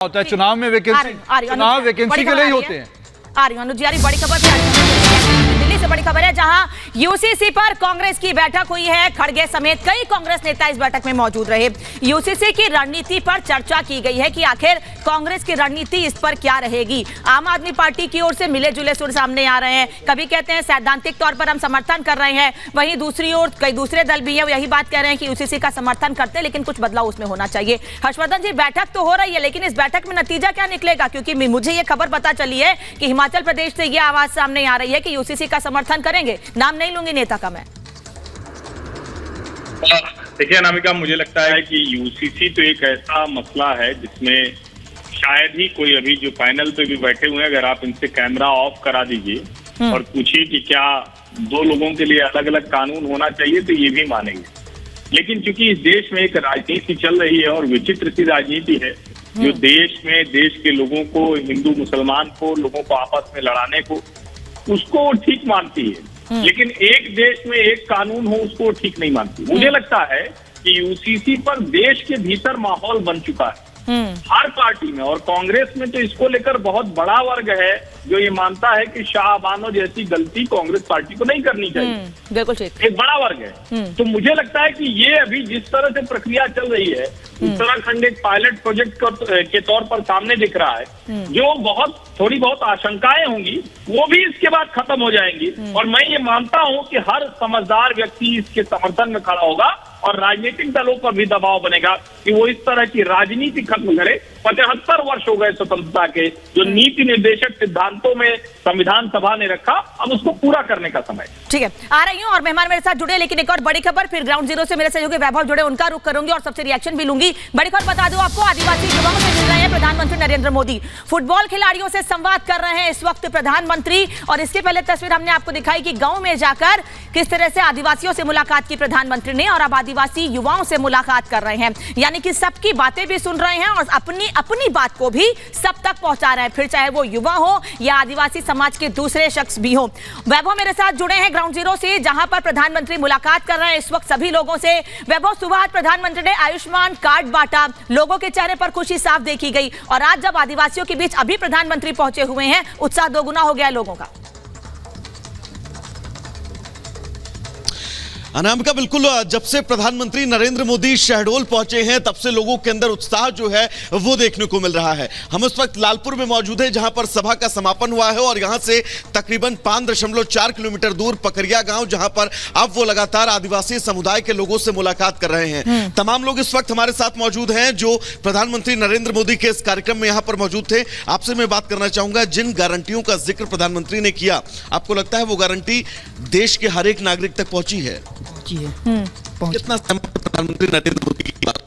होता है चुनाव में वैकेंसी के लिए ही होते हैं। बड़ी खबर दिल्ली से बड़ी खबर है, जहां यूसीसी पर कांग्रेस की बैठक हुई है। खड़गे समेत कई कांग्रेस नेता इस बैठक में मौजूद रहे। यूसीसी की रणनीति पर चर्चा की गई है कि आखिर कांग्रेस की रणनीति इस पर क्या रहेगी। आम आदमी पार्टी की ओर से मिले जुले सुर सामने आ रहे हैं। कभी कहते हैं सैद्धांतिक तौर पर हम समर्थन कर रहे हैं, वहीं दूसरी ओर कई दूसरे दल भी है यही बात कह रहे हैं कि यूसीसी का समर्थन करते हैं, लेकिन कुछ बदलाव उसमें होना चाहिए। हर्षवर्धन जी, बैठक तो हो रही है, लेकिन इस बैठक में नतीजा क्या निकलेगा? क्योंकि मुझे ये खबर पता चली है कि हिमाचल प्रदेश से ये आवाज सामने आ रही है कि यूसीसी का समर्थन करेंगे। नाम नहीं लूंगी नेता का मैं। देखिए अनामिका, मुझे लगता है कि यूसीसी तो एक ऐसा मसला है जिसमें शायद ही कोई अभी जो पैनल पे भी बैठे हुए हैं, अगर आप इनसे कैमरा ऑफ करा दीजिए और पूछिए कि क्या दो लोगों के लिए अलग अलग कानून होना चाहिए, तो ये भी मानेंगे। लेकिन चूंकि इस देश में एक राजनीति चल रही है और विचित्र सी राजनीति है जो देश में देश के लोगों को, हिंदू मुसलमान को, लोगों को आपस में लड़ाने को, उसको ठीक मानती है, लेकिन एक देश में एक कानून हो उसको ठीक नहीं मानती। मुझे लगता है कि यूसीसी पर देश के भीतर माहौल बन चुका है हर पार्टी में, और कांग्रेस में तो इसको लेकर बहुत बड़ा वर्ग है जो ये मानता है कि शाह बानो जैसी गलती कांग्रेस पार्टी को नहीं करनी चाहिए। बिल्कुल ठीक, एक बड़ा वर्ग है। तो मुझे लगता है कि ये अभी जिस तरह से प्रक्रिया चल रही है, उत्तराखंड एक पायलट प्रोजेक्ट के तौर पर सामने दिख रहा है, जो थोड़ी बहुत आशंकाएं होंगी वो भी इसके बाद खत्म हो जाएंगी। और मैं ये मानता हूं कि हर समझदार व्यक्ति इसके समर्थन में खड़ा होगा और राजनीतिक दलों पर भी दबाव बनेगा कि वो इस तरह की राजनीति खत्म करे। 75 वर्ष हो गए स्वतंत्रता के, जो नीति निर्देशक सिद्धांतों में संविधान सभा ने रखा, अब उसको पूरा करने का समय। ठीक है, आ रही हूँ और मेहमान मेरे साथ जुड़े, लेकिन एक और बड़ी खबर, फिर ग्राउंड जीरो से मेरे सहयोगी वैभव जुड़े, उनका रुख करूंगी और सबसे रिएक्शन भी लूंगी। बड़ी खबर बता दूं आपको, आदिवासी युवाओं से मिल रहे हैं प्रधानमंत्री नरेंद्र मोदी। फुटबॉल खिलाड़ियों से संवाद कर रहे हैं इस वक्त प्रधानमंत्री, और इसके पहले तस्वीर हमने आपको दिखाई कि गांव में जाकर किस तरह से आदिवासियों से मुलाकात की प्रधानमंत्री ने, और अब आदिवासी युवाओं से मुलाकात कर रहे हैं। यानी कि सबकी बातें भी सुन रहे हैं और अपनी बात को भी सब तक पहुंचा रहे हैं, फिर चाहे वो युवा हो या आदिवासी समाज के दूसरे शख्स भी हो। वैभव मेरे साथ जुड़े हैं ग्राउंड जीरो से, जहां पर प्रधानमंत्री मुलाकात कर रहे हैं इस वक्त सभी लोगों से। वैभव, सुबह प्रधानमंत्री ने आयुष्मान कार्ड बांटा, लोगों के चेहरे पर खुशी साफ देखी गई, और आज जब आदिवासियों के बीच अभी प्रधानमंत्री पहुंचे हुए हैं, उत्साह दोगुना हो गया लोगों का। अनामिका, बिल्कुल, जब से प्रधानमंत्री नरेंद्र मोदी शहडोल पहुंचे हैं तब से लोगों के अंदर उत्साह जो है वो देखने को मिल रहा है। हम इस वक्त लालपुर में मौजूद हैं, जहां पर सभा का समापन हुआ है, और यहां से तकरीबन 5.4 किलोमीटर दूर पकरिया गांव, जहां पर अब वो लगातार आदिवासी समुदाय के लोगों से मुलाकात कर रहे हैं। तमाम लोग इस वक्त हमारे साथ मौजूद हैं जो प्रधानमंत्री नरेंद्र मोदी के इस कार्यक्रम में यहां पर मौजूद थे। आपसे मैं बात करना चाहूंगा, जिन गारंटियों का जिक्र प्रधानमंत्री ने किया, आपको लगता है वो गारंटी देश के हर एक नागरिक तक पहुंची है? कितना प्रधानमंत्री नरेंद्र मोदी की बात